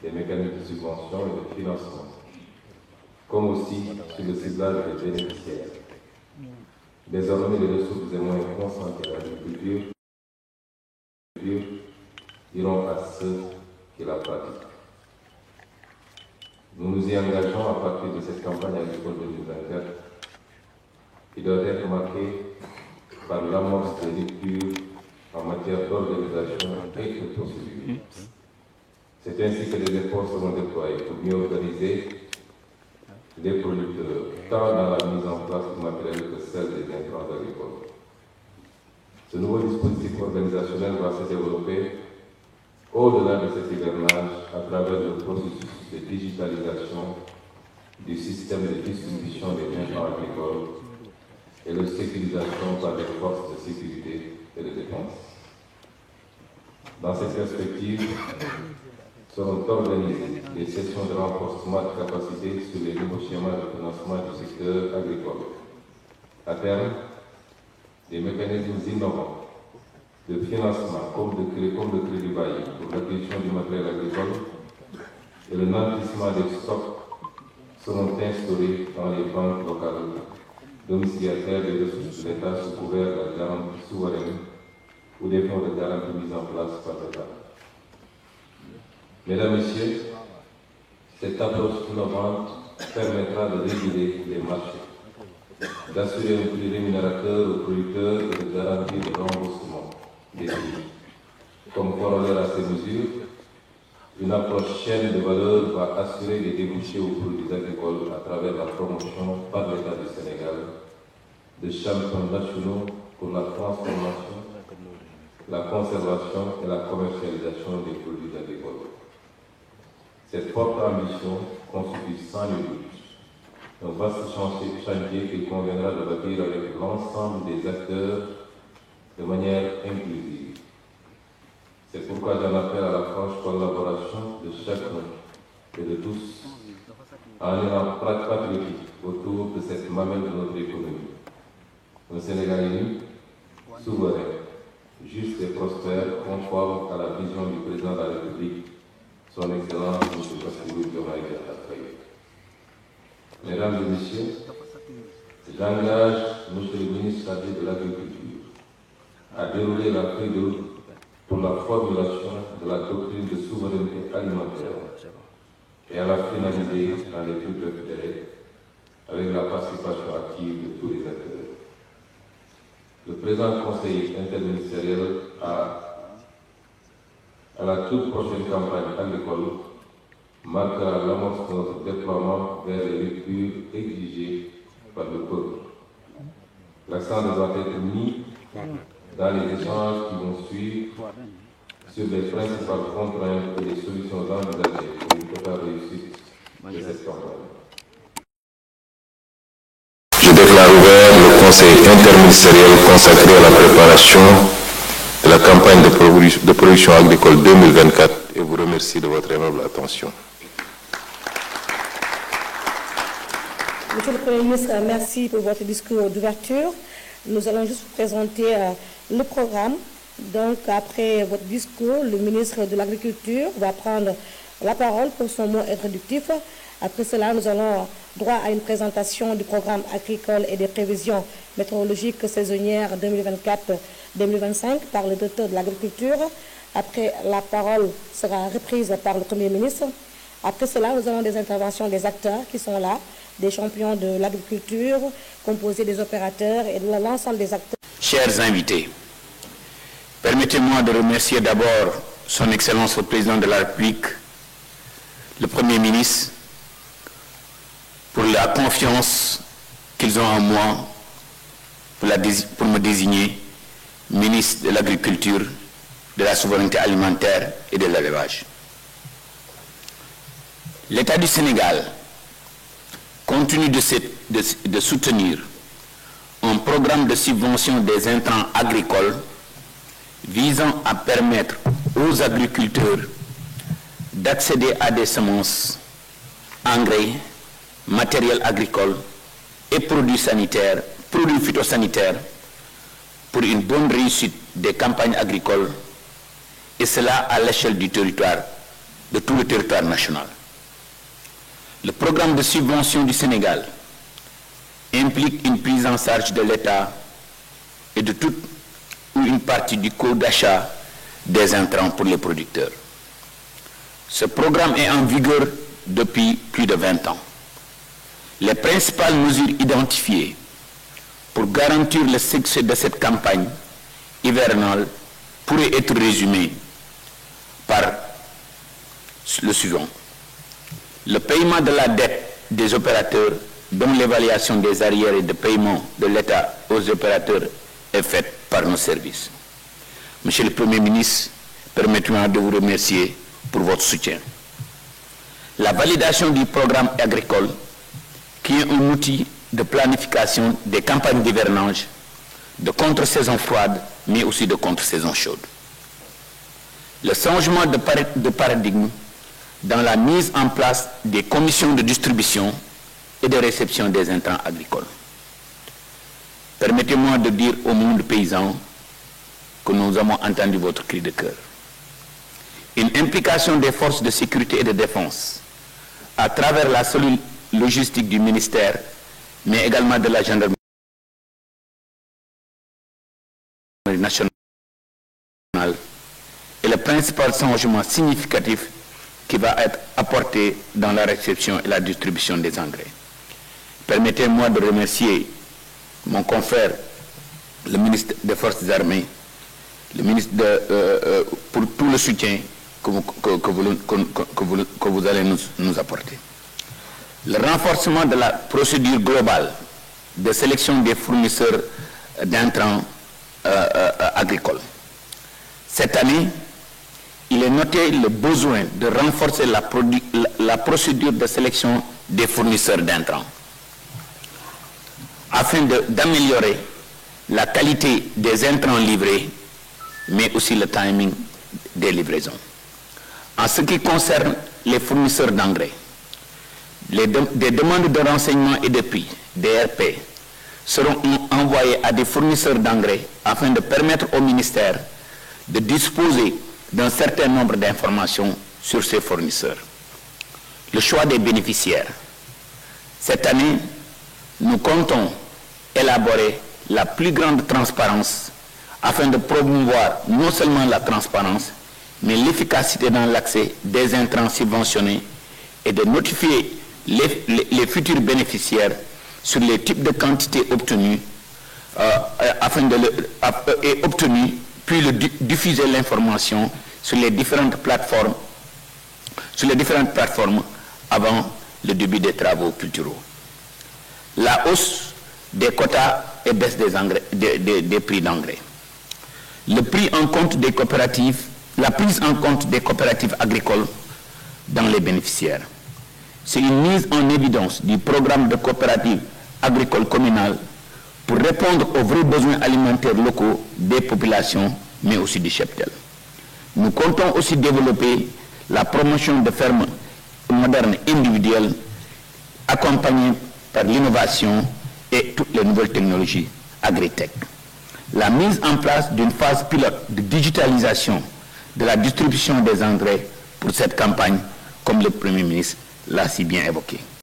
des mécanismes de subvention et de financement, comme aussi sur le ciblage des bénéficiaires. Désormais, les ressources et moyens concentrés à l'agriculture iront à ceux qui la pratiquent. Nous nous y engageons à partir de cette campagne agricole 2024 qui doit être marquée par l'amorce des ruptures en matière d'organisation et de procédure. C'est ainsi que les efforts seront déployés pour mieux organiser les producteurs, tant dans la mise en place du matériel que celle des intrants agricoles. Ce nouveau dispositif organisationnel va se développer au-delà de cet hivernage à travers le processus de digitalisation du système de distribution des intrants agricoles et de sécurisation par les forces de sécurité et de défense. Dans cette perspective, seront organisées des sessions de renforcement de capacité sur les nouveaux schémas de financement du secteur agricole. À terme, des mécanismes innovants de financement comme le crédit bail pour l'acquisition du matériel agricole et le nantissement des stocks seront instaurés dans les banques locales domiciliataires des ressources de l'État sous couvert de la garantie souveraine ou des fonds de garantie mis en place par l'État. Mesdames, Messieurs, cette approche innovante permettra de réguler les marchés, d'assurer un prix rémunérateur aux producteurs et de garantir le remboursement des prix. Comme corollaire à ces mesures, une approche chaîne de valeur va assurer les débouchés aux produits agricoles à travers la promotion par l'État du Sénégal de champions nationaux pour la transformation, la conservation et la commercialisation des produits agricoles. Cette forte ambition constitue sans nul doute un vaste chantier qu'il conviendra de bâtir avec l'ensemble des acteurs de manière inclusive. C'est pourquoi j'en appelle à la franche collaboration de chacun et de tous en élan patriotique autour de cette mamelle de notre économie. Un Sénégal uni, souverain, juste et prospère, conforme à la vision du président de la République, son Excellence M. Bassirou Diomaye Diakhar Faye. Mesdames et Messieurs, j'engage M. le ministre chargé de l'Agriculture à dérouler la feuille de route pour la formulation de la doctrine de souveraineté alimentaire et à la finaliser dans les plus brefs délais avec la participation active de tous les acteurs. Le présent conseil interministériel à la toute prochaine campagne agricole marquera l'amorce de notre déploiement vers les ruptures exigées par le peuple. L'accent devra être mis dans les échanges qui vont suivre sur les principales contraintes et les solutions envisagées pour une totale réussite de cette campagne. Je déclare ouvert le conseil interministériel consacré à la préparation de la campagne de production agricole 2024 et vous remercie de votre aimable attention. Monsieur le Premier ministre, merci pour votre discours d'ouverture. Nous allons juste vous présenter le programme. Donc, après votre discours, le ministre de l'Agriculture va prendre la parole pour son mot introductif. Après cela, nous allons droit à une présentation du programme agricole et des prévisions météorologiques saisonnières 2024-2025 par le docteur de l'Agriculture. Après, la parole sera reprise par le Premier ministre. Après cela, nous avons des interventions des acteurs qui sont là, des champions de l'agriculture, composés des opérateurs et de l'ensemble des acteurs. Chers invités, permettez-moi de remercier d'abord Son Excellence le Président de la République, le Premier ministre, pour la confiance qu'ils ont en moi pour me désigner ministre de l'Agriculture, de la souveraineté alimentaire et de l'élevage. L'État du Sénégal continue de soutenir un programme de subvention des intrants agricoles visant à permettre aux agriculteurs d'accéder à des semences, engrais, matériel agricole et produits sanitaires, produits phytosanitaires pour une bonne réussite des campagnes agricoles, et cela à l'échelle du territoire de tout le territoire national. Le programme de subvention du Sénégal implique une prise en charge de l'État et de toute ou une partie du coût d'achat des intrants pour les producteurs. Ce programme est en vigueur depuis plus de 20 ans. Les principales mesures identifiées pour garantir le succès de cette campagne hivernale pourraient être résumées par le suivant. Le paiement de la dette des opérateurs, dont l'évaluation des arriérés de paiement de l'État aux opérateurs est faite par nos services. Monsieur le Premier ministre, permettez-moi de vous remercier pour votre soutien. La validation du programme agricole, qui est un outil de planification des campagnes d'hivernage, de contre-saison froide, mais aussi de contre-saison chaude. Le changement de paradigme dans la mise en place des commissions de distribution et de réception des intrants agricoles. Permettez-moi de dire au monde paysan que nous avons entendu votre cri de cœur. Une implication des forces de sécurité et de défense à travers la cellule logistique du ministère, mais également de la gendarmerie nationale, est le principal changement significatif qui va être apporté dans la réception et la distribution des engrais. Permettez-moi de remercier mon confrère, le ministre des Forces armées, le ministre pour tout le soutien que vous allez nous apporter. Le renforcement de la procédure globale de sélection des fournisseurs d'intrants agricoles. Cette année, il est noté le besoin de renforcer la procédure de sélection des fournisseurs d'intrants afin d'améliorer la qualité des intrants livrés, mais aussi le timing des livraisons. En ce qui concerne les fournisseurs d'engrais, des demandes de renseignement et de prix, DRP, seront envoyées à des fournisseurs d'engrais afin de permettre au ministère de disposer d'un certain nombre d'informations sur ces fournisseurs. Le choix des bénéficiaires. Cette année, nous comptons élaborer la plus grande transparence afin de promouvoir non seulement la transparence, mais l'efficacité dans l'accès des intrants subventionnés et de notifier les futurs bénéficiaires sur les types de quantités obtenues, puis diffuser l'information sur les différentes plateformes avant le début des travaux culturaux. La hausse des quotas et baisse des prix d'engrais. La prise en compte des coopératives agricoles dans les bénéficiaires. C'est une mise en évidence du programme de coopérative agricole communale pour répondre aux vrais besoins alimentaires locaux des populations, mais aussi du cheptel. Nous comptons aussi développer la promotion de fermes modernes individuelles accompagnées par l'innovation et toutes les nouvelles technologies agritech. La mise en place d'une phase pilote de digitalisation de la distribution des engrais pour cette campagne, comme le Premier ministre l'a si bien évoqué.